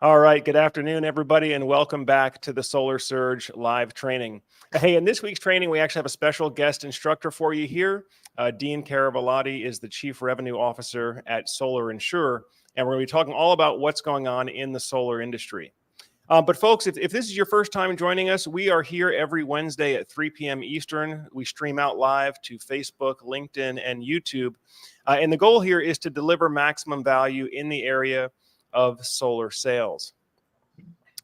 All right, good afternoon, everybody, and welcome back to the Solar Surge live training. Hey, in this week's training, we actually have a special guest instructor for you here. Dean Chiaravallotti is the Chief Revenue Officer at SolarInsure, and we're going to be talking all about what's going on in the solar industry. But folks, if this is your first time joining us, we are here every Wednesday at 3 p.m. Eastern. We stream out live to Facebook, LinkedIn, and YouTube. And the goal here is to deliver maximum value in the area of solar sales.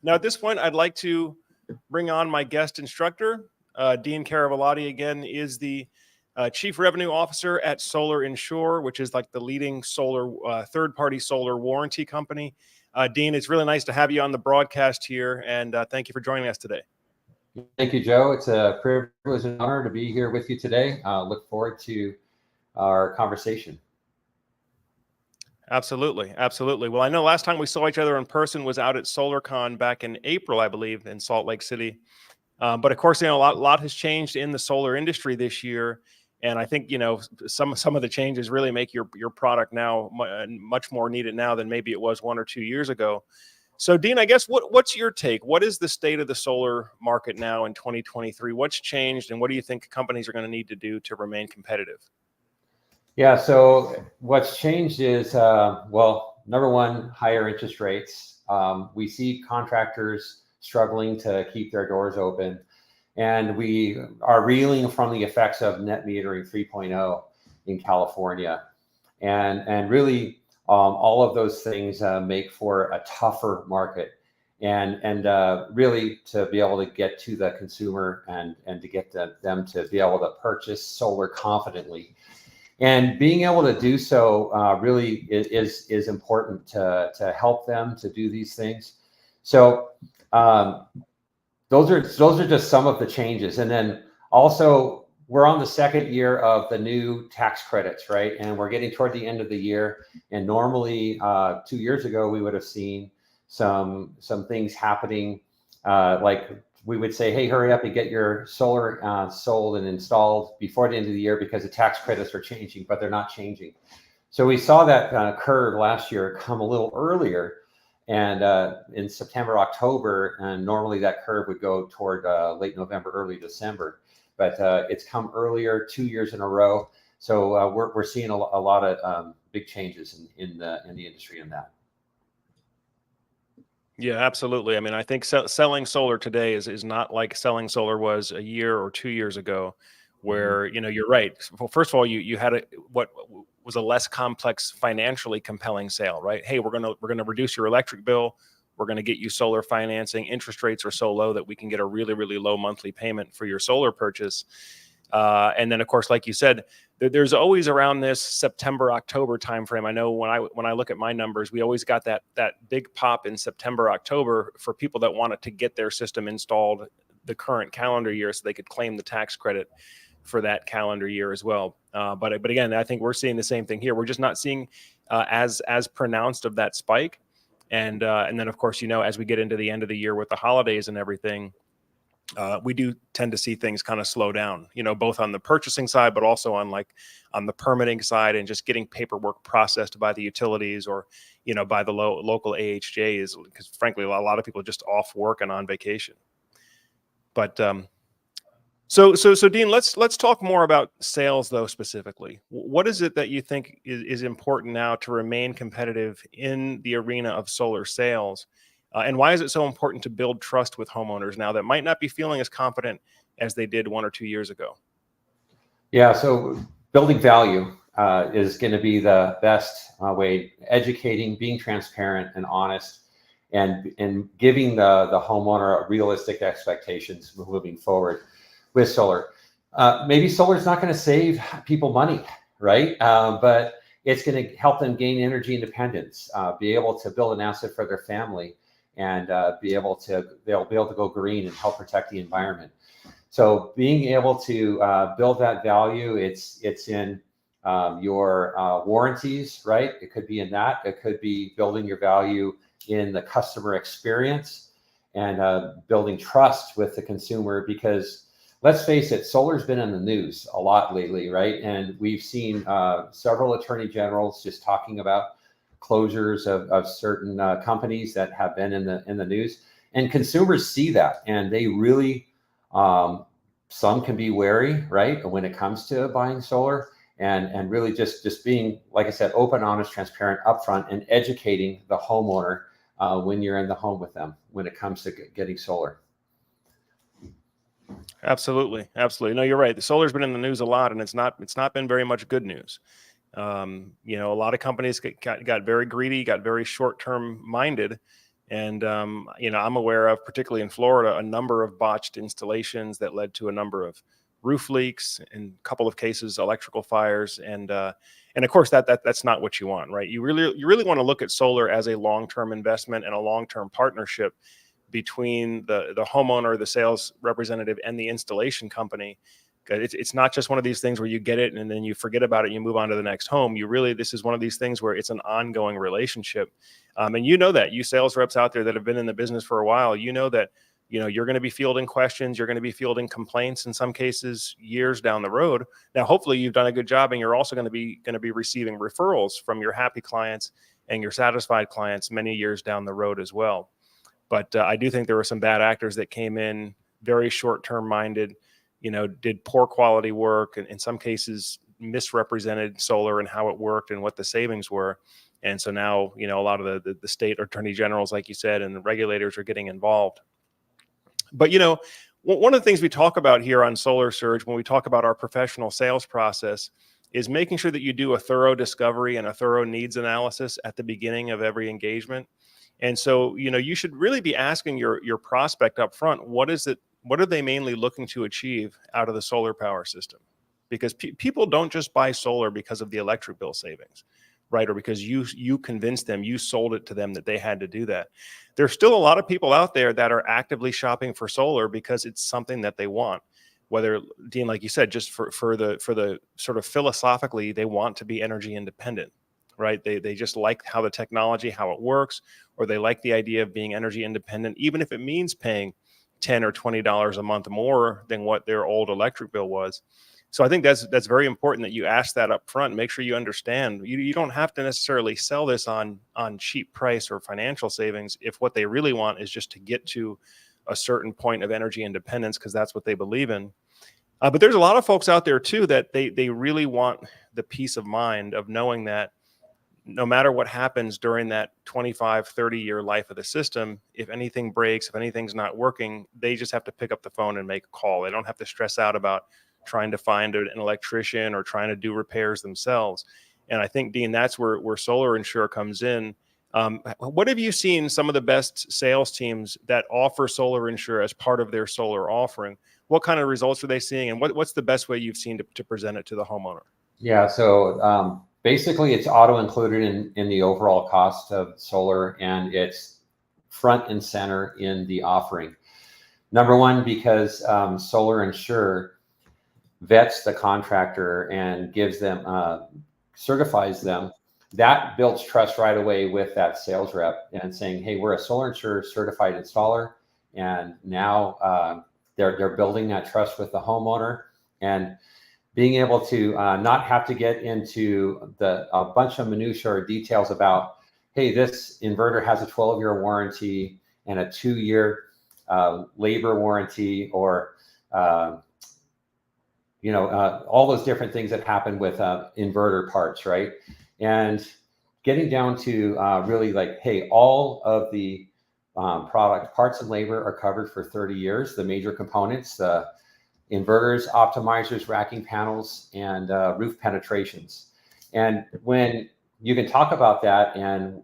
Now, at this point, I'd like to bring on my guest instructor. Dean Chiaravallotti, again, is the Chief Revenue Officer at SolarInsure, which is like the leading solar third-party solar warranty company. Dean, it's really nice to have you on the broadcast here, and thank you for joining us today. Thank you, Joe. It's a privilege and honor to be here with you today. Look forward to our conversation. Absolutely. Absolutely. Well, I know last time we saw each other in person was out at SolarCon back in April, I believe, in Salt Lake City. But of course, a lot has changed in the solar industry this year. And I think, some of the changes really make your product now much more needed now than maybe it was 1 or 2 years ago. So, Dean, I guess what's your take? What is the state of the solar market now in 2023? What's changed, and what do you think companies are going to need to do to remain competitive? Yeah, so what's changed is, number one, higher interest rates. We see contractors struggling to keep their doors open, and we are reeling from the effects of net metering 3.0 in California. And really, all of those things make for a tougher market. And really to be able to get to the consumer and to get them to be able to purchase solar confidently. And being able to do so really is important to help them to do these things. So those are just some of the changes. And then also we're on the second year of the new tax credits, right? And we're getting toward the end of the year. And normally 2 years ago we would have seen some things happening like we would say, hey, hurry up and get your solar sold and installed before the end of the year because the tax credits are changing, but they're not changing. So we saw that curve last year come a little earlier, and in September, October, and normally that curve would go toward late November, early December, but it's come earlier 2 years in a row. So we're seeing a lot of big changes in the industry in that. Yeah, absolutely. I mean, I think selling solar today is not like selling solar was a year or 2 years ago, where, you're right. Well, first of all, you had what was a less complex, financially compelling sale, right? Hey, we're gonna reduce your electric bill. We're gonna get you solar financing. Interest rates are so low that we can get a really, really low monthly payment for your solar purchase. And then, of course, like you said, there's always around this September, October timeframe. I know when I look at my numbers, we always got that big pop in September, October for people that wanted to get their system installed the current calendar year so they could claim the tax credit for that calendar year as well. But again, I think we're seeing the same thing here. We're just not seeing as pronounced of that spike. And then, of course, as we get into the end of the year with the holidays and everything, we do tend to see things kind of slow down, both on the purchasing side, but also on the permitting side and just getting paperwork processed by the utilities or, by the local AHJs, because frankly, a lot of people are just off work and on vacation. But so Dean, let's talk more about sales though, specifically. What is it that you think is important now to remain competitive in the arena of solar sales? And why is it so important to build trust with homeowners now that might not be feeling as confident as they did 1 or 2 years ago? Yeah, so building value is going to be the best way, educating, being transparent and honest, and giving the homeowner realistic expectations moving forward with solar. Maybe solar is not going to save people money, right? But it's going to help them gain energy independence, be able to build an asset for their family, and they'll be able to go green and help protect the environment. So being able to build that value, it's in your warranties, right? It could be in that. It could be building your value in the customer experience and building trust with the consumer, because let's face it, solar's been in the news a lot lately, right? And we've seen several attorney generals just talking about closures of certain companies that have been in the news, and consumers see that, and they really, some can be wary, right, when it comes to buying solar, and really just being, like I said, open, honest, transparent, upfront, and educating the homeowner when you're in the home with them when it comes to getting solar. Absolutely, absolutely. No, you're right. The solar's been in the news a lot, and it's not been very much good news. You know, a lot of companies got very greedy, got very short-term minded. And, you know, I'm aware of, particularly in Florida, a number of botched installations that led to a number of roof leaks, in a couple of cases, electrical fires. And of course, that's not what you want, right? You really want to look at solar as a long-term investment and a long-term partnership between the homeowner, the sales representative, and the installation company. It's not just one of these things where you get it and then you forget about it and you move on to the next home. This is one of these things where it's an ongoing relationship. And you know that, you sales reps out there that have been in the business for a while, you know that, you know, you're going to be fielding questions, you're going to be fielding complaints in some cases years down the road. Now, hopefully you've done a good job, and you're also going to be receiving referrals from your happy clients and your satisfied clients many years down the road as well. But I do think there were some bad actors that came in very short-term minded, you know, did poor quality work, and in some cases misrepresented solar and how it worked and what the savings were. And so now, you know, a lot of the state attorney generals, like you said, and the regulators are getting involved. But, you know, one of the things we talk about here on Solar Surge when we talk about our professional sales process is making sure that you do a thorough discovery and a thorough needs analysis at the beginning of every engagement. And so, you know, you should really be asking your prospect up front, what are they mainly looking to achieve out of the solar power system? Because people don't just buy solar because of the electric bill savings, right? Or because you convinced them, you sold it to them that they had to do that. There's still a lot of people out there that are actively shopping for solar because it's something that they want. Whether, Dean, like you said, just for the sort of philosophically, they want to be energy independent, right? They just like how the technology, how it works, or they like the idea of being energy independent, even if it means paying $10 or $20 a month more than what their old electric bill was. So I think that's very important that you ask that up front. Make sure you understand you don't have to necessarily sell this on cheap price or financial savings if what they really want is just to get to a certain point of energy independence, because that's what they believe in. But there's a lot of folks out there too that they really want the peace of mind of knowing that no matter what happens during that 25, 30-year life of the system, if anything breaks, if anything's not working, they just have to pick up the phone and make a call. They don't have to stress out about trying to find an electrician or trying to do repairs themselves. And I think, Dean, that's where SolarInsure comes in. What have you seen some of the best sales teams that offer SolarInsure as part of their solar offering? What kind of results are they seeing, and what's the best way you've seen to present it to the homeowner? Yeah, so basically it's auto included in the overall cost of solar, and it's front and center in the offering. Number one, because SolarInsure vets the contractor and gives them, certifies them. That builds trust right away with that sales rep and saying, hey, we're a SolarInsure certified installer. And now they're building that trust with the homeowner, and being able to not have to get into a bunch of minutia or details about, hey, this inverter has a 12-year warranty and a 2-year labor warranty, or all those different things that happen with inverter parts, right? And getting down to really like, hey, all of the product parts and labor are covered for 30 years, the major components, the inverters, optimizers, racking panels, and roof penetrations. And when you can talk about that, and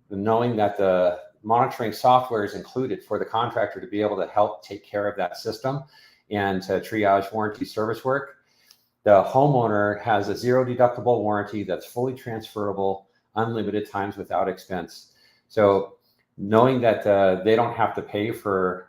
knowing that the monitoring software is included for the contractor to be able to help take care of that system and to triage warranty service work, the homeowner has a 0 deductible warranty that's fully transferable, unlimited times without expense. So knowing that they don't have to pay for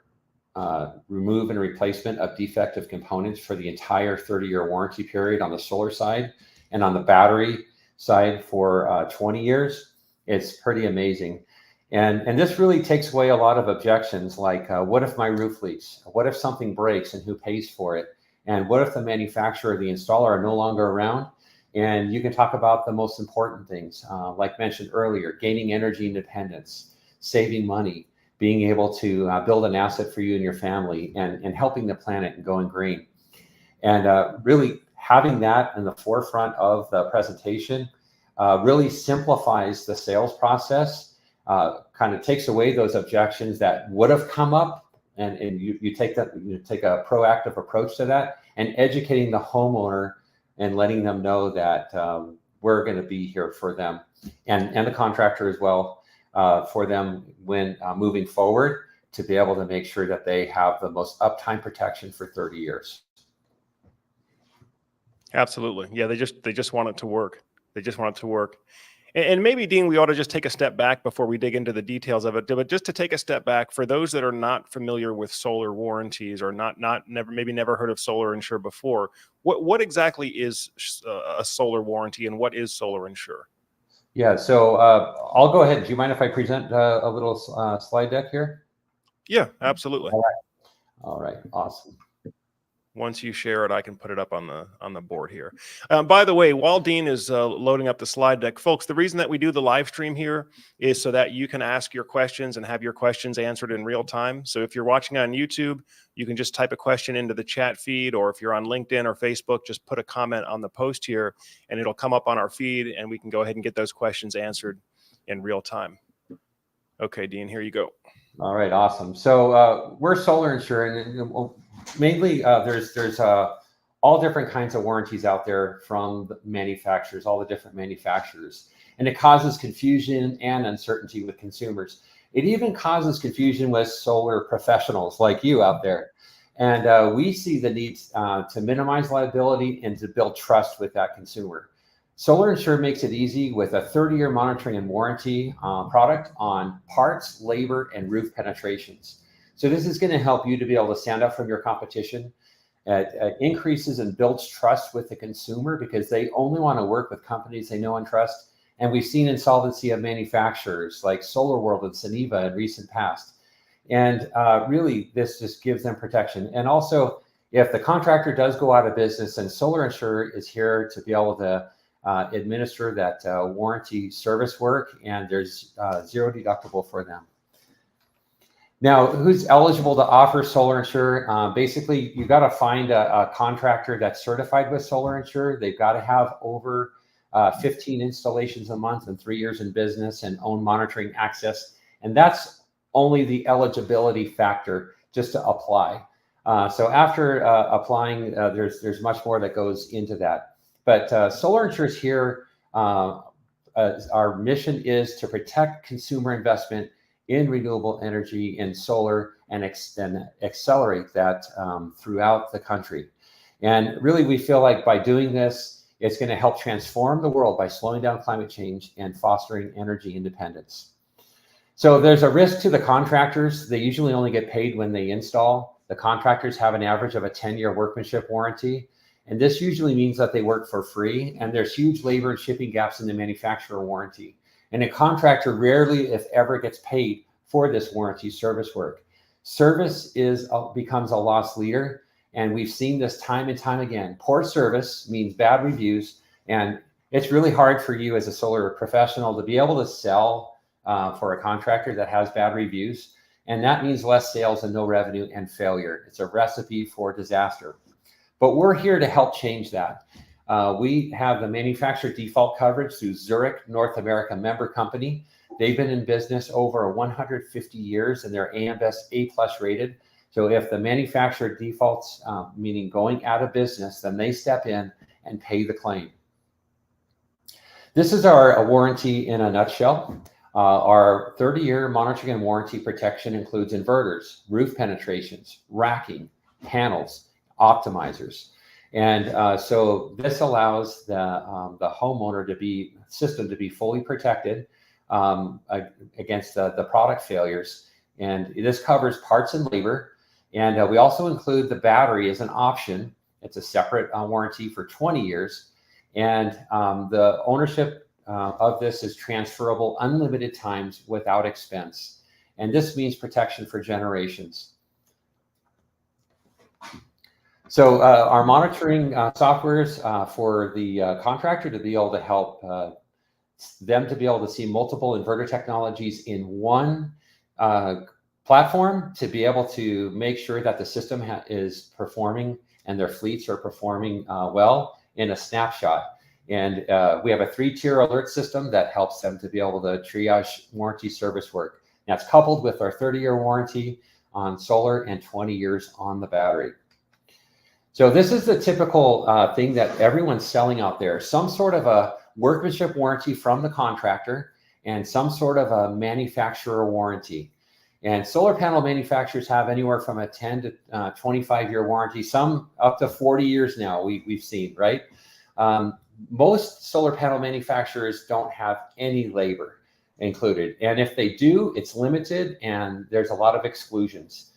remove and replacement of defective components for the entire 30-year warranty period on the solar side, and on the battery side for 20 years, it's pretty amazing. And this really takes away a lot of objections, like what if my roof leaks? What if something breaks, and who pays for it? And what if the manufacturer or the installer are no longer around? And you can talk about the most important things, like mentioned earlier, gaining energy independence, saving money, being able to build an asset for you and your family, and helping the planet and going green. And really having that in the forefront of the presentation really simplifies the sales process, kind of takes away those objections that would have come up, and you take a proactive approach to that, and educating the homeowner and letting them know that we're going to be here for them, and the contractor as well, for them when moving forward, to be able to make sure that they have the most uptime protection for 30 years. Absolutely. Yeah, they just want it to work. They just want it to work. And maybe, Dean, we ought to just take a step back before we dig into the details of it. But just to take a step back, for those that are not familiar with solar warranties, or never heard of SolarInsure before, what exactly is a solar warranty, and what is SolarInsure? Yeah, so I'll go ahead. Do you mind if I present a little slide deck here? Yeah, absolutely. All right, awesome. Once you share it, I can put it up on the board here. By the way, while Dean is loading up the slide deck, folks, the reason that we do the live stream here is so that you can ask your questions and have your questions answered in real time. So if you're watching on YouTube, you can just type a question into the chat feed, or if you're on LinkedIn or Facebook, just put a comment on the post here, and it'll come up on our feed, and we can go ahead and get those questions answered in real time. Okay, Dean, here you go. All right, awesome. So we're SolarInsure, and mainly there's all different kinds of warranties out there from the manufacturers, all the different manufacturers, and it causes confusion and uncertainty with consumers. It even causes confusion with solar professionals like you out there. And we see the need to minimize liability and to build trust with that consumer. SolarInsure makes it easy with a 30-year monitoring and warranty product on parts, labor, and roof penetrations. So this is going to help you to be able to stand up from your competition. It increases and builds trust with the consumer, because they only want to work with companies they know and trust. And we've seen insolvency of manufacturers like SolarWorld and Suniva in recent past. And really, this just gives them protection. And also, if the contractor does go out of business, then SolarInsure is here to be able to administer that warranty service work, and there's zero deductible for them. Now, who's eligible to offer SolarInsure? Basically, you got to find a contractor that's certified with SolarInsure. They've got to have over 15 installations a month and 3 years in business and own monitoring access. And that's only the eligibility factor just to apply. So after applying, there's much more that goes into that. But SolarInsure is here. Our mission is to protect consumer investment in renewable energy and solar, and accelerate that throughout the country. And really, we feel like by doing this, it's going to help transform the world by slowing down climate change and fostering energy independence. So there's a risk to the contractors. They usually only get paid when they install. The contractors have an average of a 10-year workmanship warranty. And this usually means that they work for free, and there's huge labor and shipping gaps in the manufacturer warranty. And a contractor rarely, if ever, gets paid for this warranty service work. Service becomes a loss leader, and we've seen this time and time again. Poor service means bad reviews, and it's really hard for you as a solar professional to be able to sell for a contractor that has bad reviews, and that means less sales and no revenue and failure. It's a recipe for disaster. But we're here to help change that. We have the manufacturer default coverage through Zurich North America member company. They've been in business over 150 years, and they're AM Best A+ rated. So if the manufacturer defaults, meaning going out of business, then they step in and pay the claim. This is our warranty in a nutshell. Our 30-year monitoring and warranty protection includes inverters, roof penetrations, racking, panels, optimizers. And so this allows the homeowner system to be fully protected against the product failures. And this covers parts and labor. And we also include the battery as an option. It's a separate warranty for 20 years. And the ownership of this is transferable unlimited times without expense. And this means protection for generations. So our monitoring softwares for the contractor to be able to help them to be able to see multiple inverter technologies in one platform, to be able to make sure that the system is performing and their fleets are performing well in a snapshot. And we have a 3-tier alert system that helps them to be able to triage warranty service work. That's coupled with our 30-year warranty on solar and 20 years on the battery. So this is the typical thing that everyone's selling out there. Some sort of a workmanship warranty from the contractor and some sort of a manufacturer warranty. And solar panel manufacturers have anywhere from a 10 to 25-year warranty, some up to 40 years now we've seen, right? Most solar panel manufacturers don't have any labor included. And if they do, it's limited and there's a lot of exclusions.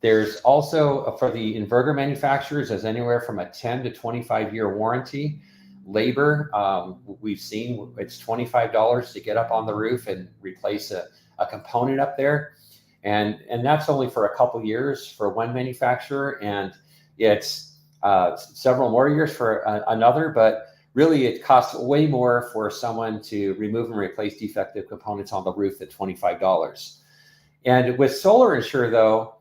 There's also, for the inverter manufacturers, there's anywhere from a 10 to 25-year warranty. Labor, we've seen it's $25 to get up on the roof and replace a component up there. And that's only for a couple years for one manufacturer. And it's several more years for another, but really it costs way more for someone to remove and replace defective components on the roof than $25. And with SolarInsure though,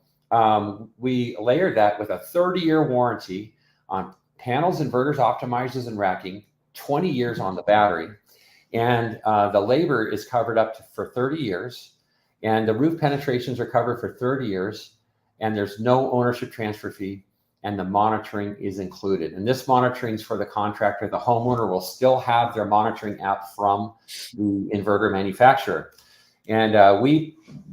we layered that with a 30-year warranty on panels, inverters, optimizers, and racking, 20 years on the battery. And the labor is covered up for 30 years. And the roof penetrations are covered for 30 years. And there's no ownership transfer fee. And the monitoring is included. And this monitoring is for the contractor. The homeowner will still have their monitoring app from the inverter manufacturer. And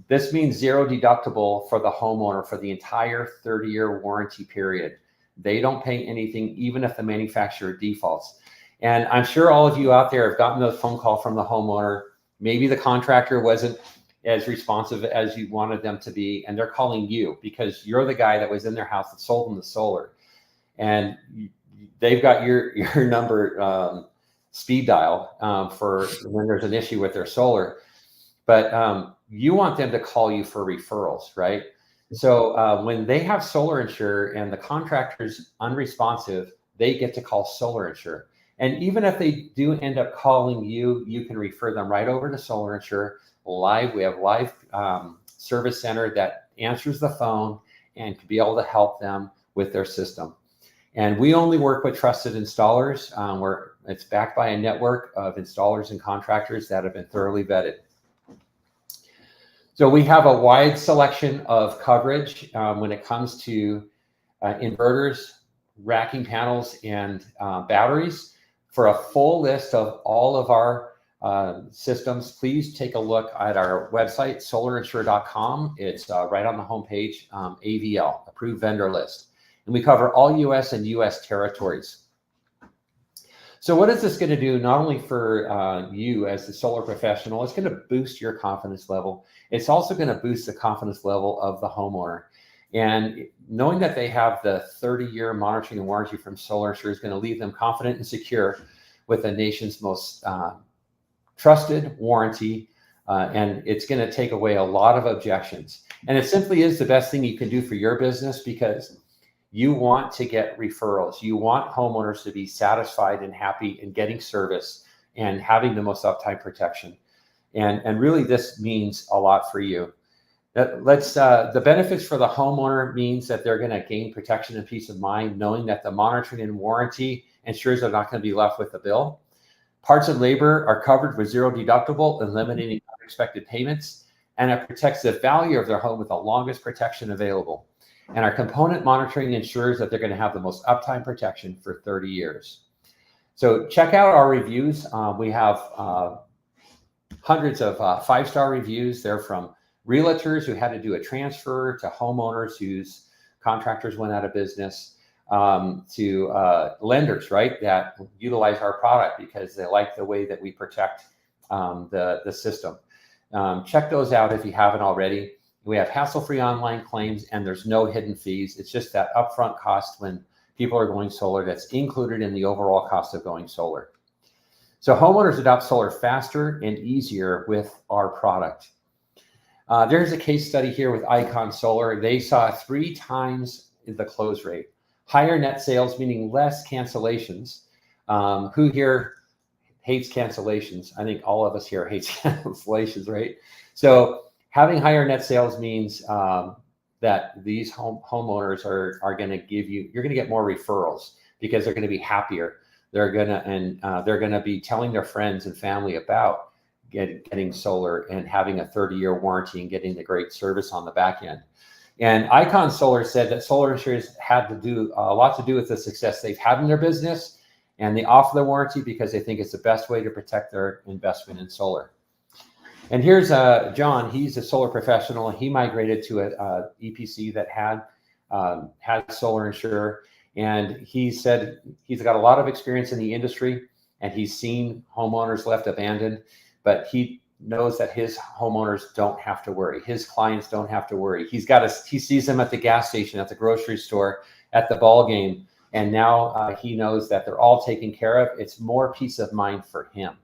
this means zero deductible for the homeowner for the entire 30-year warranty period. They don't pay anything, even if the manufacturer defaults. And I'm sure all of you out there have gotten a phone call from the homeowner. Maybe the contractor wasn't as responsive as you wanted them to be, and they're calling you because you're the guy that was in their house that sold them the solar. And they've got your number speed dial for when there's an issue with their solar. But you want them to call you for referrals, right? So when they have SolarInsure and the contractor's unresponsive, they get to call SolarInsure. And even if they do end up calling you, you can refer them right over to SolarInsure live. We have live service center that answers the phone and can be able to help them with their system. And we only work with trusted installers where it's backed by a network of installers and contractors that have been thoroughly vetted. So we have a wide selection of coverage when it comes to inverters, racking panels, and batteries. For a full list of all of our systems, please take a look at our website, solarinsure.com. It's right on the homepage, AVL, Approved Vendor List. And we cover all US and US territories. So what is this going to do not only for you as the solar professional? It's going to boost your confidence level. It's also going to boost the confidence level of the homeowner. And knowing that they have the 30-year monitoring and warranty from SolarInsure is going to leave them confident and secure with the nation's most trusted warranty. And it's going to take away a lot of objections. And it simply is the best thing you can do for your business because you want to get referrals. You want homeowners to be satisfied and happy in getting service and having the most uptime protection. And really this means a lot for you. The benefits for the homeowner means that they're going to gain protection and peace of mind, knowing that the monitoring and warranty ensures they're not going to be left with a bill. Parts and labor are covered with zero deductible, eliminating unexpected payments, and it protects the value of their home with the longest protection available. And our component monitoring ensures that they're going to have the most uptime protection for 30 years. So check out our reviews. We have hundreds of 5-star reviews. They're from realtors who had to do a transfer to homeowners whose contractors went out of business, to lenders, right, that utilize our product because they like the way that we protect the system. Check those out if you haven't already. We have hassle-free online claims and there's no hidden fees. It's just that upfront cost when people are going solar that's included in the overall cost of going solar. So homeowners adopt solar faster and easier with our product. There's a case study here with Icon Solar. They saw 3 times the close rate. Higher net sales, meaning less cancellations. Who here hates cancellations? I think all of us here hates cancellations, right? So having higher net sales means that these homeowners are going to give you, you're going to get more referrals because they're going to be happier. They're going to be telling their friends and family about getting solar and having a 30-year warranty and getting the great service on the back end. And Icon Solar said that SolarInsure had to do a lot to do with the success they've had in their business, and they offer the warranty because they think it's the best way to protect their investment in solar. And here's John. He's a solar professional. He migrated to a EPC that had SolarInsure, and he said he's got a lot of experience in the industry, and he's seen homeowners left abandoned, but he knows that his homeowners don't have to worry. His clients don't have to worry. He sees them at the gas station, at the grocery store, at the ball game, and now he knows that they're all taken care of. It's more peace of mind for him.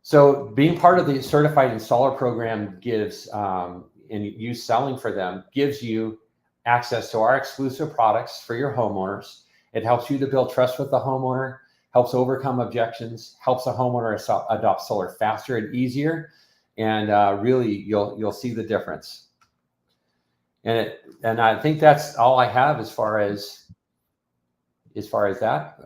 So being part of the certified installer program gives, and you selling for them, gives you access to our exclusive products for your homeowners. It helps you to build trust with the homeowner, helps overcome objections, helps a homeowner adopt solar faster and easier, and really you'll see the difference. And I think that's all I have as far as that.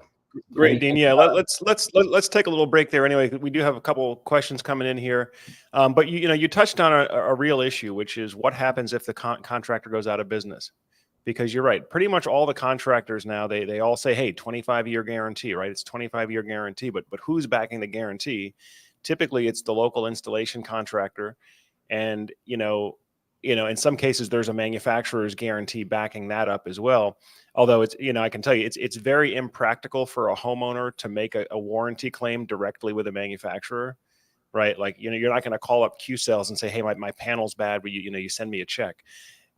Great, Dean. Yeah, let's take a little break there. Anyway, we do have a couple questions coming in here, but you touched on a real issue, which is what happens if the contractor goes out of business. Because you're right, pretty much all the contractors now, they all say, hey, 25-year guarantee, right? It's 25-year guarantee, but who's backing the guarantee? Typically, it's the local installation contractor, and in some cases, there's a manufacturer's guarantee backing that up as well. Although it's, I can tell you, it's very impractical for a homeowner to make a warranty claim directly with a manufacturer, right? Like, you're not going to call up Q-Cells and say, hey, my panel's bad, but you send me a check.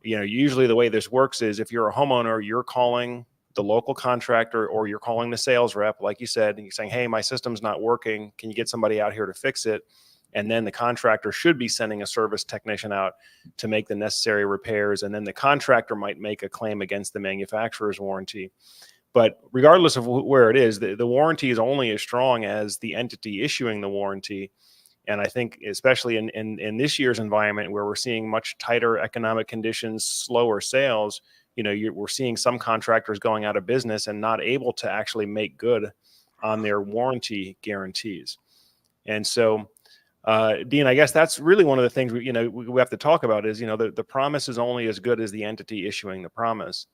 Usually the way this works is if you're a homeowner, you're calling the local contractor or you're calling the sales rep, like you said, and you're saying, hey, my system's not working. Can you get somebody out here to fix it? And then the contractor should be sending a service technician out to make the necessary repairs. And then the contractor might make a claim against the manufacturer's warranty. But regardless of where it is, the warranty is only as strong as the entity issuing the warranty. And I think especially in this year's environment where we're seeing much tighter economic conditions, slower sales, we're seeing some contractors going out of business and not able to actually make good on their warranty guarantees. And so, Dean, I guess that's really one of the things we have to talk about is, the promise is only as good as the entity issuing the promise.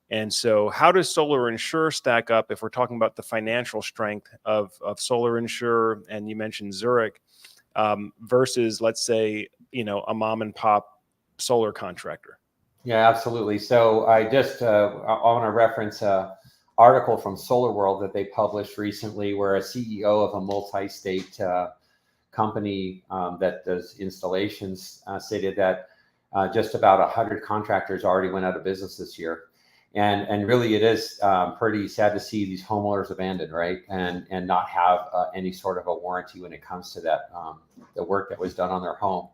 And so how does SolarInsure stack up if we're talking about the financial strength of SolarInsure, and you mentioned Zurich, versus, let's say, a mom and pop solar contractor? Yeah, absolutely. So I just I want to reference an article from Solar World that they published recently, where a CEO of a multi-state company that does installations stated that just about 100 contractors already went out of business this year. And really, it is pretty sad to see these homeowners abandoned, right? And not have any sort of a warranty when it comes to that, the work that was done on their home.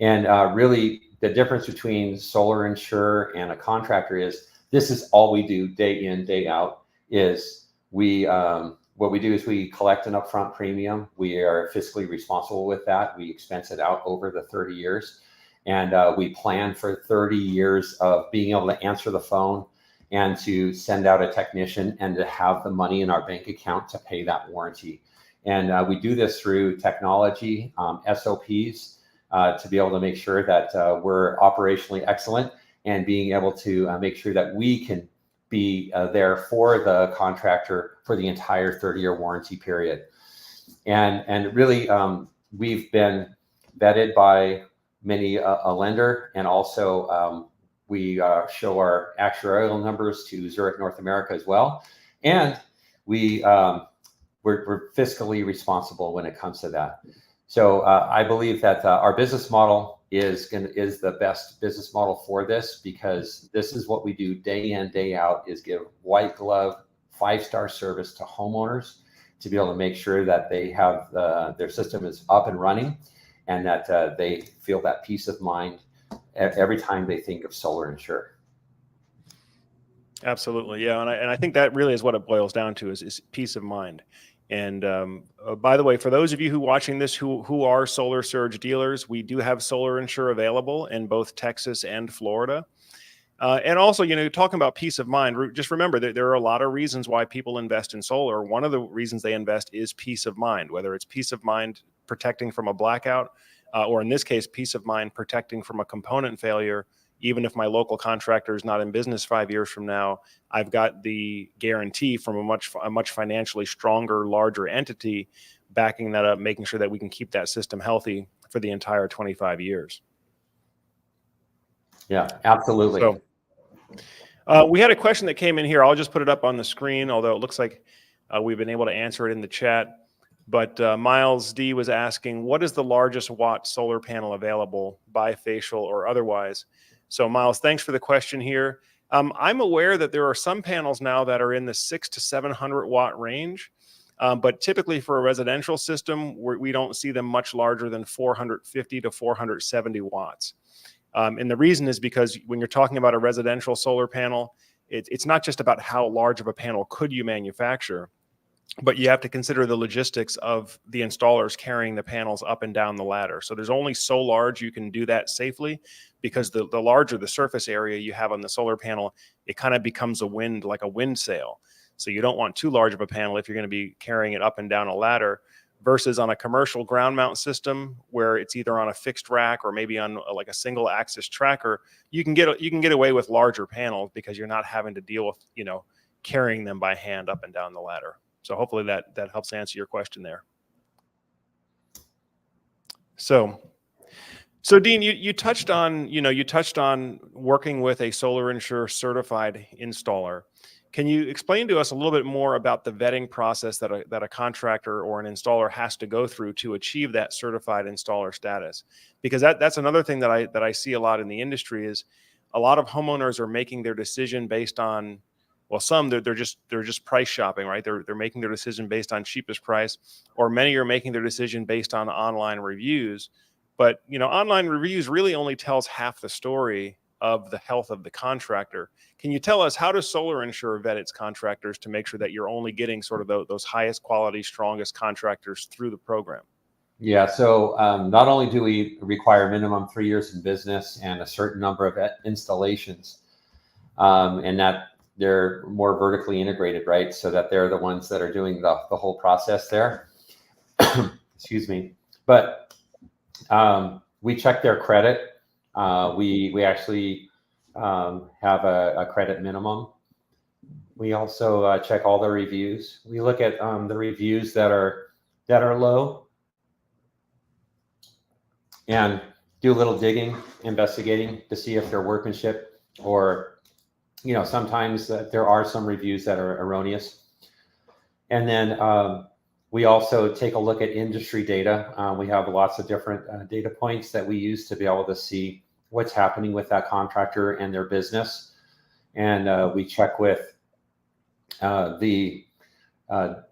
And really, the difference between SolarInsure and a contractor is this is all we do day in, day out. Is what we do is we collect an upfront premium. We are fiscally responsible with that. We expense it out over the 30 years. And we plan for 30 years of being able to answer the phone and to send out a technician and to have the money in our bank account to pay that warranty. And we do this through technology, SOPs, to be able to make sure that we're operationally excellent and being able to make sure that we can be there for the contractor for the entire 30-year warranty period. And really, we've been vetted by many a lender, and also we show our actuarial numbers to Zurich North America as well. And we're fiscally responsible when it comes to that. So I believe that our business model is the best business model for this, because this is what we do day in, day out, is give white glove 5-star service to homeowners to be able to make sure that they have their system is up and running, and that they feel that peace of mind every time they think of SolarInsure. Absolutely, yeah, and I think that really is what it boils down to is peace of mind. And by the way, for those of you who watching this who are Solar Surge dealers, we do have SolarInsure available in both Texas and Florida. And also, talking about peace of mind, just remember that there are a lot of reasons why people invest in solar. One of the reasons they invest is peace of mind, whether it's peace of mind protecting from a blackout, or in this case, peace of mind protecting from a component failure. Even if my local contractor is not in business 5 years from now, I've got the guarantee from a much financially stronger, larger entity backing that up, making sure that we can keep that system healthy for the entire 25 years. Yeah, absolutely. So we had a question that came in here. I'll just put it up on the screen, although it looks like we've been able to answer it in the chat. But Miles D was asking, what is the largest watt solar panel available, bifacial or otherwise? So Miles, thanks for the question here. I'm aware that there are some panels now that are in the 600 to 700 watt range, but typically for a residential system, we don't see them much larger than 450 to 470 watts. And the reason is because when you're talking about a residential solar panel, it's not just about how large of a panel could you manufacture, but you have to consider the logistics of the installers carrying the panels up and down the ladder. So there's only so large you can do that safely, because the larger the surface area you have on the solar panel, it kind of becomes like a wind sail. So you don't want too large of a panel if you're going to be carrying it up and down a ladder, versus on a commercial ground mount system where it's either on a fixed rack or maybe on like a single axis tracker. You can get away with larger panels because you're not having to deal with carrying them by hand up and down the ladder. So hopefully that helps answer your question there. So Dean, you touched on working with a SolarInsure certified installer. Can you explain to us a little bit more about the vetting process that a contractor or an installer has to go through to achieve that certified installer status? Because that's another thing that I see a lot in the industry is a lot of homeowners are making their decision based on, well, some they're just price shopping, right? They're making their decision based on cheapest price, or many are making their decision based on online reviews. But online reviews really only tells half the story of the health of the contractor. Can you tell us, how does SolarInsure vet its contractors to make sure that you're only getting sort of those highest quality, strongest contractors through the program? Yeah, so not only do we require minimum 3 years in business and a certain number of installations, and that they're more vertically integrated, right? So that they're the ones that are doing the whole process there. Excuse me. But we check their credit. We actually have a credit minimum. We also check all the reviews. We look at the reviews that are low and do a little digging, investigating to see if they're workmanship, or sometimes there are some reviews that are erroneous. And then we also take a look at industry data. We have lots of different data points that we use to be able to see what's happening with that contractor and their business. And we check with the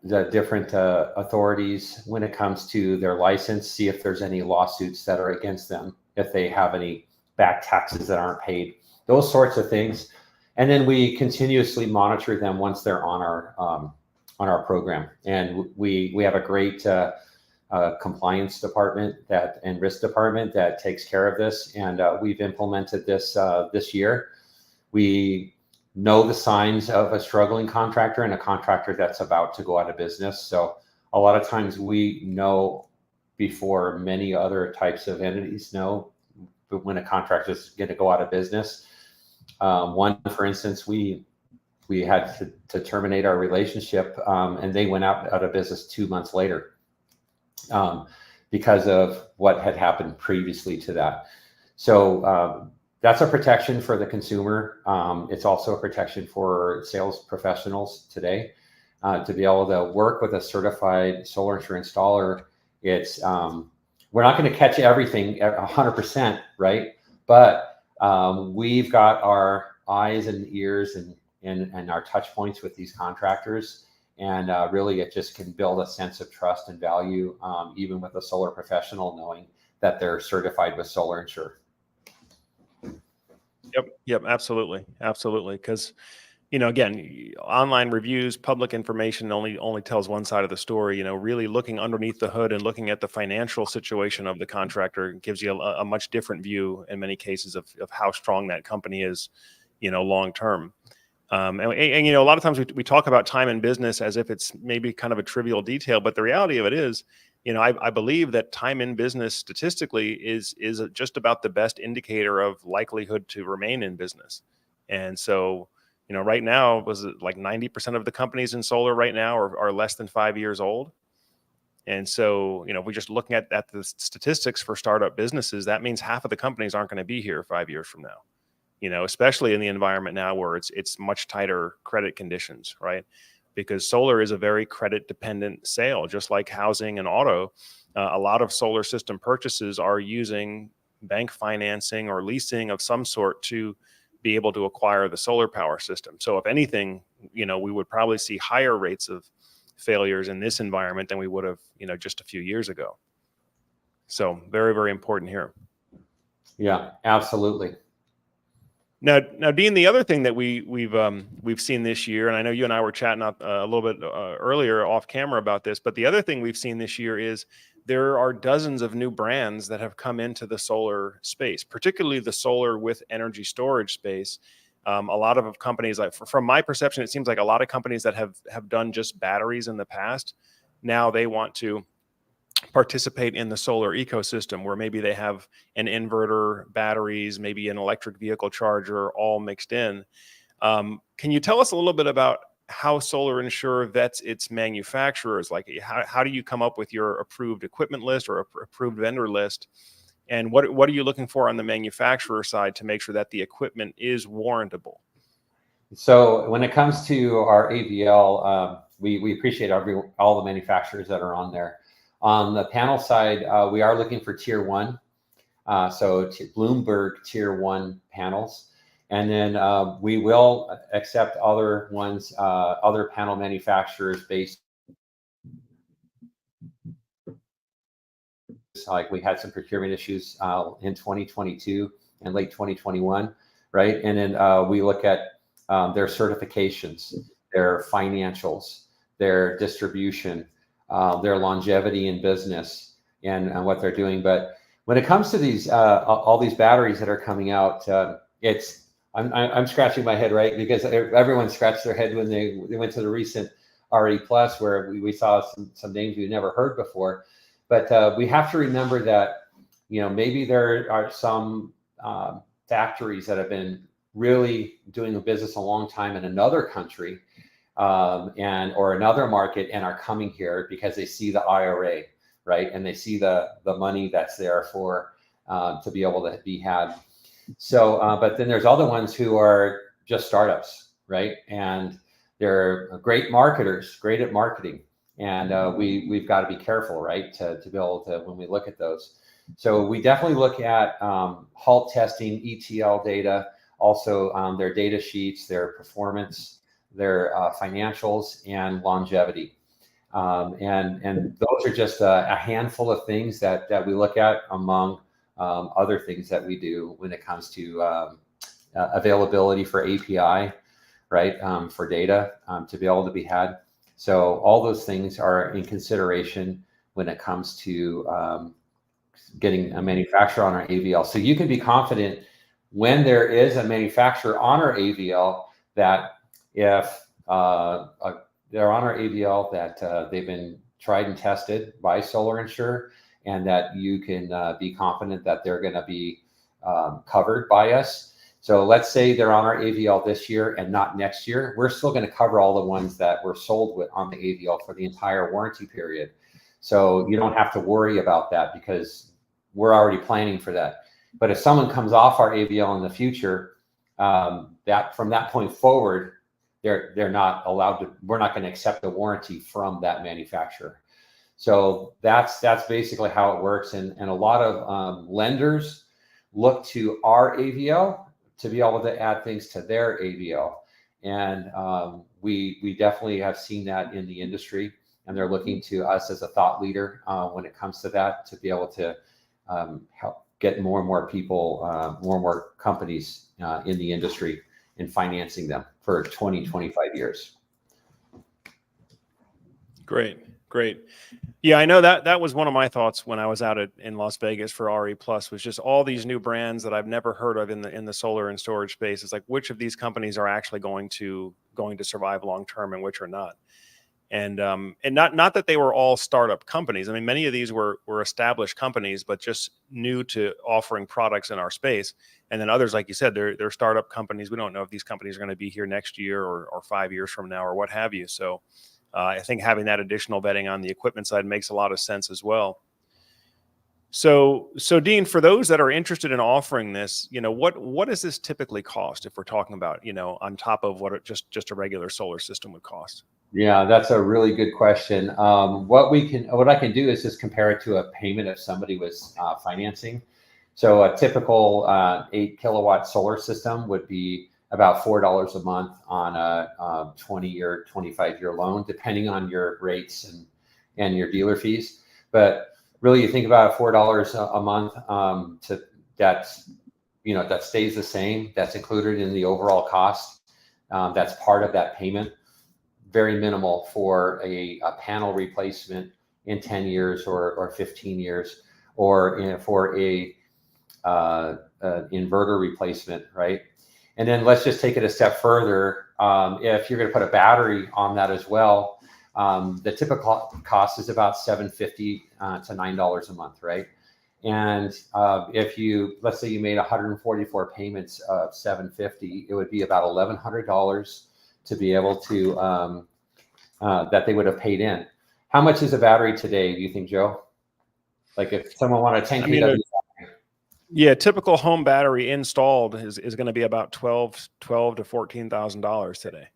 different authorities when it comes to their license, see if there's any lawsuits that are against them, if they have any back taxes that aren't paid, those sorts of things. And then we continuously monitor them once they're on our program. And we have a great compliance department and risk department that takes care of this. And we've implemented this this year. We know the signs of a struggling contractor and a contractor that's about to go out of business. So a lot of times we know before many other types of entities know when a contractor is going to go out of business. One, for instance, we had to terminate our relationship, and they went out of business 2 months later because of what had happened previously to that. So that's a protection for the consumer. It's also a protection for sales professionals today to be able to work with a certified SolarInsure installer. It's we're not going to catch everything 100%, right? But we've got our eyes and ears and our touch points with these contractors. And really, it just can build a sense of trust and value, even with a solar professional knowing that they're certified with SolarInsure. Yep, absolutely. Because again, online reviews, public information only tells one side of the story. Really looking underneath the hood and looking at the financial situation of the contractor gives you a much different view in many cases of how strong that company is, long term. And a lot of times we talk about time in business as if it's maybe kind of a trivial detail, but the reality of it is, I believe that time in business statistically is just about the best indicator of likelihood to remain in business. And so, right now, was it like 90% of the companies in solar right now are less than 5 years old? And so, if we're just looking at the statistics for startup businesses, that means half of the companies aren't going to be here 5 years from now. Especially in the environment now where it's much tighter credit conditions, right? Because solar is a very credit dependent sale, just like housing and auto. A lot of solar system purchases are using bank financing or leasing of some sort to be able to acquire the solar power system. So if anything, we would probably see higher rates of failures in this environment than we would have, just a few years ago. So very, very important here. Yeah, absolutely. Now, Dean, the other thing that we've seen this year, and I know you and I were chatting a little bit earlier off camera about this, but the other thing we've seen this year is there are dozens of new brands that have come into the solar space, particularly the solar with energy storage space. A lot of companies, like from my perception, it seems like a lot of companies that have done just batteries in the past, now they want to participate in the solar ecosystem where maybe they have an inverter, batteries, maybe an electric vehicle charger all mixed in. Can you tell us a little bit about how SolarInsure vets its manufacturers? Like how do you come up with your approved equipment list or approved vendor list? And what are you looking for on the manufacturer side to make sure that the equipment is warrantable? So when it comes to our AVL, we appreciate all the manufacturers that are on there. On the panel side, we are looking for tier 1, so Bloomberg tier 1 panels. And then we will accept other ones, other panel manufacturers based. Like we had some procurement issues in 2022 and late 2021, right? And then we look at their certifications, their financials, their distribution, their longevity in business, and what they're doing. But when it comes to these all these batteries that are coming out, I'm scratching my head, right? Because everyone scratched their head when they went to the recent RE Plus, where we saw some names we never heard before. But we have to remember that maybe there are some factories that have been really doing a business a long time in another country or another market and are coming here because they see the IRA, right? And they see the money that's there for to be able to be had. So, but then there's other ones who are just startups, right? And they're great marketers, great at marketing. And we've got to be careful, right? To be able to, when we look at those. So we definitely look at halt testing, ETL data, also their data sheets, their performance, their financials, and longevity. And those are just a handful of things that we look at among other things that we do when it comes to availability for API, right? For data to be able to be had. So all those things are in consideration when it comes to getting a manufacturer on our AVL. So you can be confident when there is a manufacturer on our AVL that if they're on our AVL that they've been tried and tested by SolarInsure, and that you can be confident that they're going to be covered by us. So let's say they're on our AVL this year and not next year. We're still going to cover all the ones that were sold with on the AVL for the entire warranty period. So you don't have to worry about that because we're already planning for that. But if someone comes off our AVL in the future, that from that point forward, they're not allowed to. We're not going to accept a warranty from that manufacturer. So that's basically how it works. And a lot of lenders look to our AVL to be able to add things to their AVL. And we definitely have seen that in the industry, and they're looking to us as a thought leader when it comes to that, to be able to get more and more people, more and more companies in the industry and financing them for 20, 25 years. Great. Yeah, I know that was one of my thoughts when I was out in Las Vegas for RE Plus, was just all these new brands that I've never heard of in the solar and storage space. It's like, which of these companies are actually going to survive long term and which are not. And not that they were all startup companies. I mean, many of these were established companies, but just new to offering products in our space. And then others, like you said, they're startup companies. We don't know if these companies are going to be here next year or 5 years from now or what have you. So I think having that additional vetting on the equipment side makes a lot of sense as well. So Dean, for those that are interested in offering this, what does this typically cost if we're talking about, on top of what just a regular solar system would cost? Yeah, that's a really good question. What I can do is just compare it to a payment if somebody was financing. So a typical 8 kilowatt solar system would be about $4 a month on a 20-year, 25-year loan, depending on your rates and your dealer fees. But really, you think about $4 a month, that stays the same. That's included in the overall cost. That's part of that payment. Very minimal for a panel replacement in 10 years or 15 years, or for a inverter replacement, right? And then let's just take it a step further. If you're going to put a battery on that as well, the typical cost is about $7.50 to $9 a month, right? And let's say you made 144 payments of $750, it would be about $1,100 to be able to that they would have paid in. How much is a battery today, do you think, Joe? Like if someone wanted a 10 kW battery? Yeah, typical home battery installed is going to be about $12,000 to $14,000 today.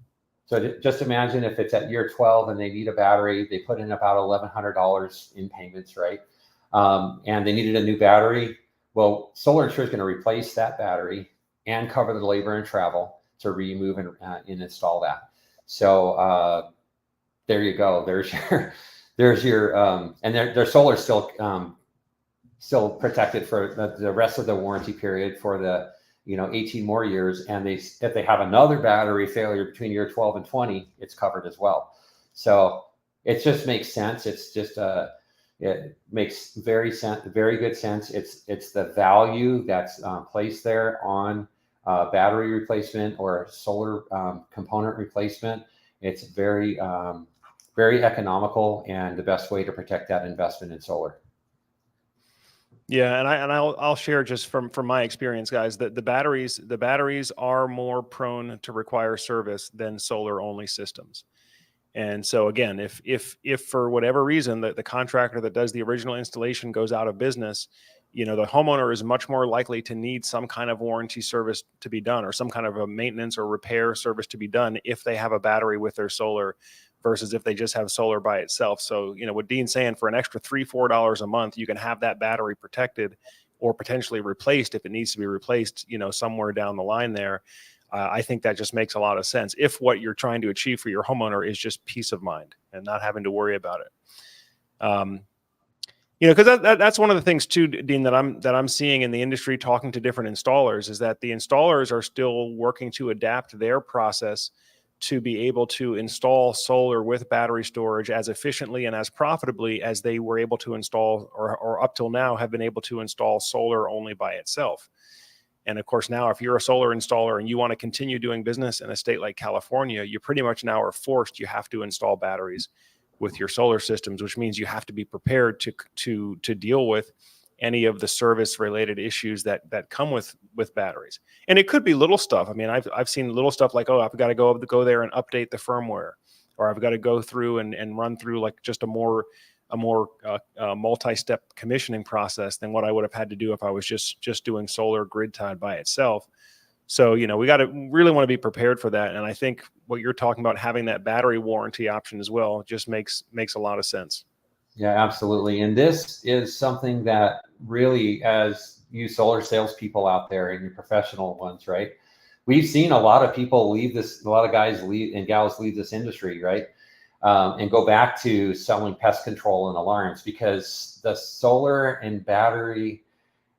So just imagine if it's at year 12 and they need a battery, they put in about $1,100 in payments, right? And they needed a new battery. Well, SolarInsure is going to replace that battery and cover the labor and travel to remove and install that. So there you go. There's your and their solar still protected for the rest of the warranty period for the 18 more years. And if they have another battery failure between year 12 and 20, it's covered as well. So it just makes sense. It's just it makes very good sense. It's the value that's placed there on battery replacement or solar component replacement. It's very economical and the best way to protect that investment in solar. Yeah, and I'll share just from my experience, guys, that the batteries are more prone to require service than solar only systems. And so again, if for whatever reason the contractor that does the original installation goes out of business, the homeowner is much more likely to need some kind of warranty service to be done, or some kind of a maintenance or repair service to be done if they have a battery with their solar versus if they just have solar by itself. So, what Dean's saying, for an extra $3-4 a month, you can have that battery protected or potentially replaced if it needs to be replaced, somewhere down the line there. I think that just makes a lot of sense if what you're trying to achieve for your homeowner is just peace of mind and not having to worry about it. Because that's one of the things too, Dean, that I'm seeing in the industry, talking to different installers, is that the installers are still working to adapt their process to be able to install solar with battery storage as efficiently and as profitably as they were able to install, or up till now have been able to install solar only by itself. And of course, now if you're a solar installer and you want to continue doing business in a state like California, you pretty much now are forced, you have to install batteries with your solar systems, which means you have to be prepared to deal with any of the service related issues that come with batteries. And it could be little stuff. I mean, I've seen little stuff like, oh, I've got to go there and update the firmware, or I've got to go through and run through like just a more multi-step commissioning process than what I would have had to do if I was just doing solar grid tied by itself. So, we got to really want to be prepared for that. And I think what you're talking about, having that battery warranty option as well, just makes a lot of sense. Yeah, absolutely. And this is something that really, as you solar salespeople out there and your professional ones, right? We've seen a lot of people leave this, a lot of guys leave and gals leave this industry, right? And go back to selling pest control and alarms, because the solar and battery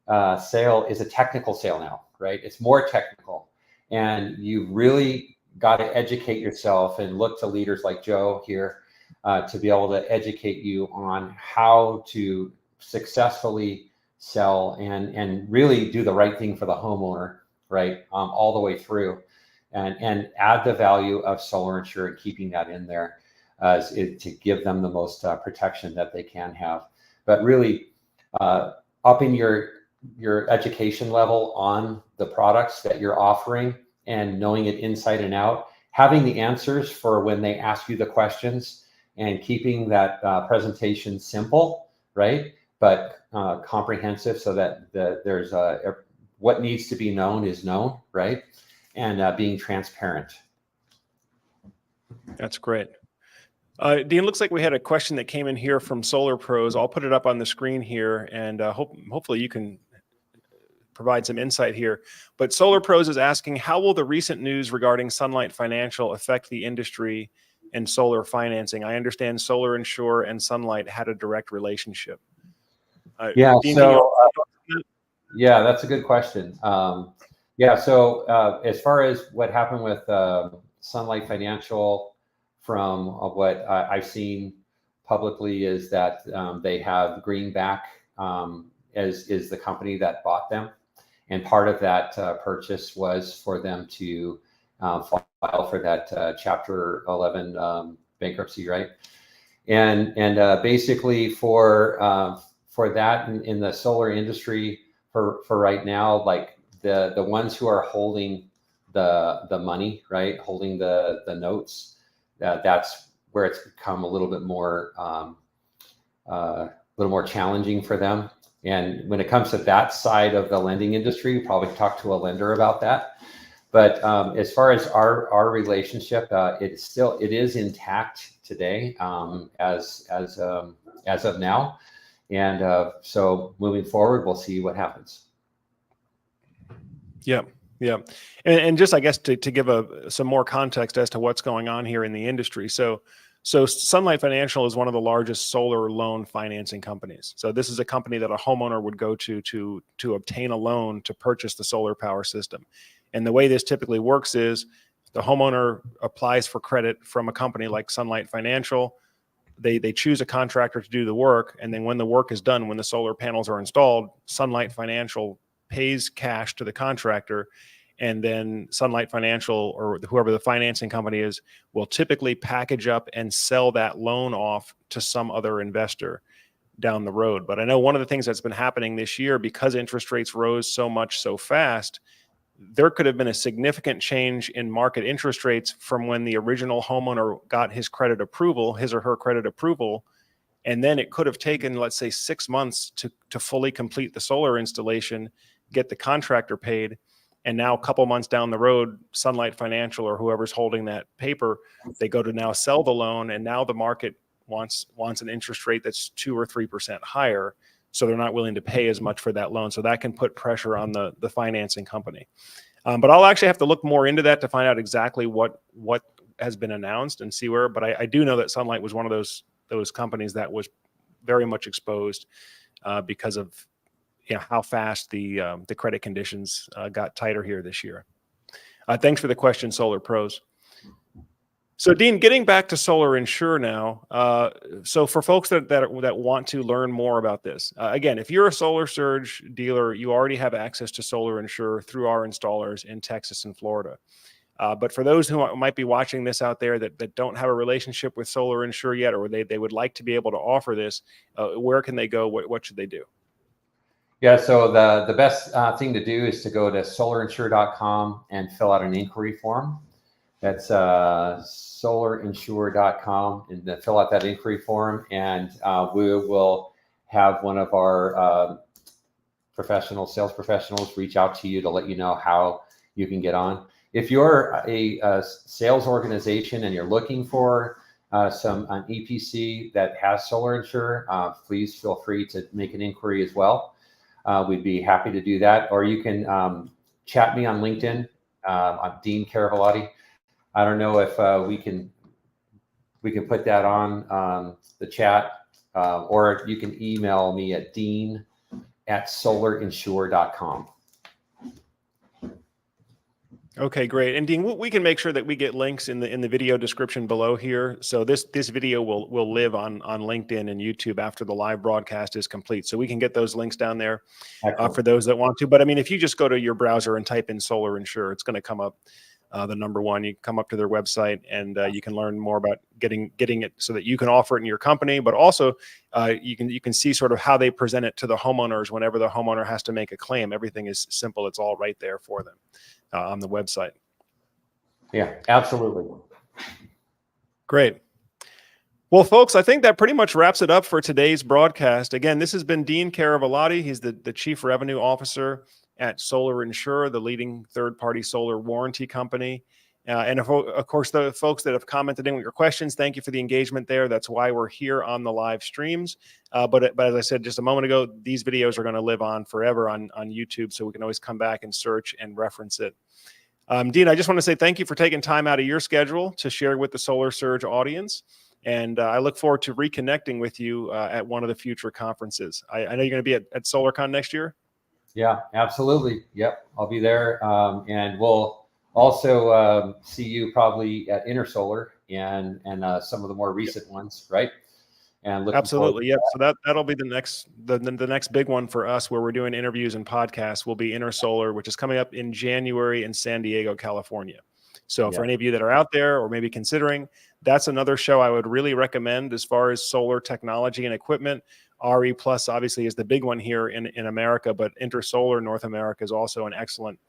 sale is a technical sale now, right? It's more technical, and you really got to educate yourself and look to leaders like Joe here to be able to educate you on how to successfully sell and really do the right thing for the homeowner, right? All the way through, and add the value of SolarInsure and keeping that in there to give them the most protection that they can have. But really upping your education level on the products that you're offering and knowing it inside and out, having the answers for when they ask you the questions, and keeping that presentation simple, right? But comprehensive, so that there's what needs to be known is known, right? And being transparent. That's great. Dean, looks like we had a question that came in here from Solar Pros. I'll put it up on the screen here, and hopefully you can provide some insight here. But Solar Pros is asking, how will the recent news regarding Sunlight Financial affect the industry and solar financing? I understand SolarInsure and Sunlight had a direct relationship. Yeah, Dean, so yeah, that's a good question. Yeah, so as far as what happened with Sunlight Financial, from what I've seen publicly, is that they have Greenback as is the company that bought them, and part of that purchase was for them to file for that Chapter 11 bankruptcy, right? And basically for that in the solar industry for right now, like the ones who are holding the money, right, holding the notes, that's where it's become a little bit more challenging for them. And when it comes to that side of the lending industry, you probably talk to a lender about that. But as far as our relationship, it is intact today, as of now. And so moving forward, we'll see what happens. Yeah. Yeah. And just, I guess, to give some more context as to what's going on here in the industry. So Sunlight Financial is one of the largest solar loan financing companies. So this is a company that a homeowner would go to obtain a loan to purchase the solar power system. And the way this typically works is the homeowner applies for credit from a company like Sunlight Financial. They choose a contractor to do the work. And then when the work is done, when the solar panels are installed, Sunlight Financial pays cash to the contractor. And then Sunlight Financial, or whoever the financing company is, will typically package up and sell that loan off to some other investor down the road. But I know one of the things that's been happening this year, because interest rates rose so much so fast, there could have been a significant change in market interest rates from when the original homeowner got his or her credit approval. And then it could have taken, let's say, 6 months to fully complete the solar installation, get the contractor paid. And now a couple months down the road, Sunlight Financial or whoever's holding that paper, they go to now sell the loan. And now the market wants an interest rate that's 2 or 3% higher. So they're not willing to pay as much for that loan. So that can put pressure on the financing company. But I'll actually have to look more into that to find out exactly what has been announced and see where. But I do know that Sunlight was one of those companies that was very much exposed because of how fast the credit conditions got tighter here this year. Thanks for the question, Solar Pros. So Dean, getting back to SolarInsure now. So for folks that want to learn more about this, again, if you're a SolarSurge dealer, you already have access to SolarInsure through our installers in Texas and Florida. But for those who might be watching this out there that don't have a relationship with SolarInsure yet, or they would like to be able to offer this, where can they go? What should they do? Yeah, so the best thing to do is to go to solarinsure.com and fill out an inquiry form. That's solarinsure.com, and then fill out that inquiry form, and we will have one of our sales professionals reach out to you to let you know how you can get on. If you're a sales organization and you're looking for an EPC that has SolarInsure, please feel free to make an inquiry as well. We'd be happy to do that. Or you can chat me on LinkedIn. I'm Dean Chiaravallotti. I don't know if we can put that on the chat, or you can email me at dean@solarInsure.com. at solarinsure.com. Okay, great. And Dean, we can make sure that we get links in the video description below here. So this video will live on LinkedIn and YouTube after the live broadcast is complete. So we can get those links down there for those that want to. But I mean, if you just go to your browser and type in SolarInsure, it's going to come up the number one. You come up to their website and you can learn more about getting it so that you can offer it in your company. But also you can see sort of how they present it to the homeowners whenever the homeowner has to make a claim. Everything is simple. It's all right there for them on the website. Yeah, absolutely. Great. Well, folks, I think that pretty much wraps it up for today's broadcast. Again, this has been Dean Chiaravallotti. He's the Chief Revenue Officer at SolarInsure, the leading third-party solar warranty company. And of course, the folks that have commented in with your questions, thank you for the engagement there. That's why we're here on the live streams. But as I said just a moment ago, these videos are going to live on forever on YouTube, so we can always come back and search and reference it. Dean, I just want to say thank you for taking time out of your schedule to share with the Solar Surge audience. And I look forward to reconnecting with you at one of the future conferences. I know you're going to be at SolarCon next year. Yeah, absolutely. Yep, I'll be there. And we'll also see you probably at InterSolar and some of the more recent ones, right? And absolutely, yeah. So that'll be the next big one for us, where we're doing interviews and podcasts. Will be InterSolar, which is coming up in January in San Diego, California. So for any of you that are out there or maybe considering, that's another show I would really recommend as far as solar technology and equipment. RE Plus obviously is the big one here in America, but InterSolar North America is also an excellent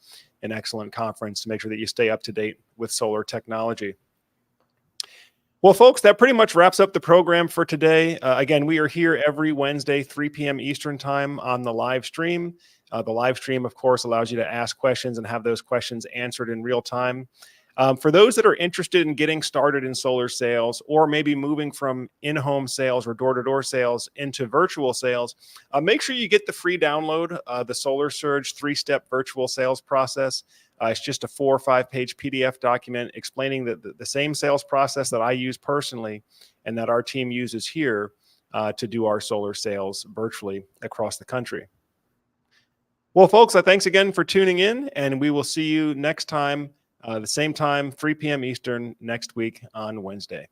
conference to make sure that you stay up to date with solar technology. Well, folks, that pretty much wraps up the program for today. Again, we are here every Wednesday, 3 p.m. Eastern time on the live stream. The live stream, of course, allows you to ask questions and have those questions answered in real time. For those that are interested in getting started in solar sales, or maybe moving from in-home sales or door-to-door sales into virtual sales, make sure you get the free download, the Solar Surge 3-step virtual sales process. It's just a 4 or 5 page PDF document explaining the same sales process that I use personally and that our team uses here to do our solar sales virtually across the country. Well, folks, thanks again for tuning in, and we will see you next time, the same time, 3 p.m. Eastern next week on Wednesday.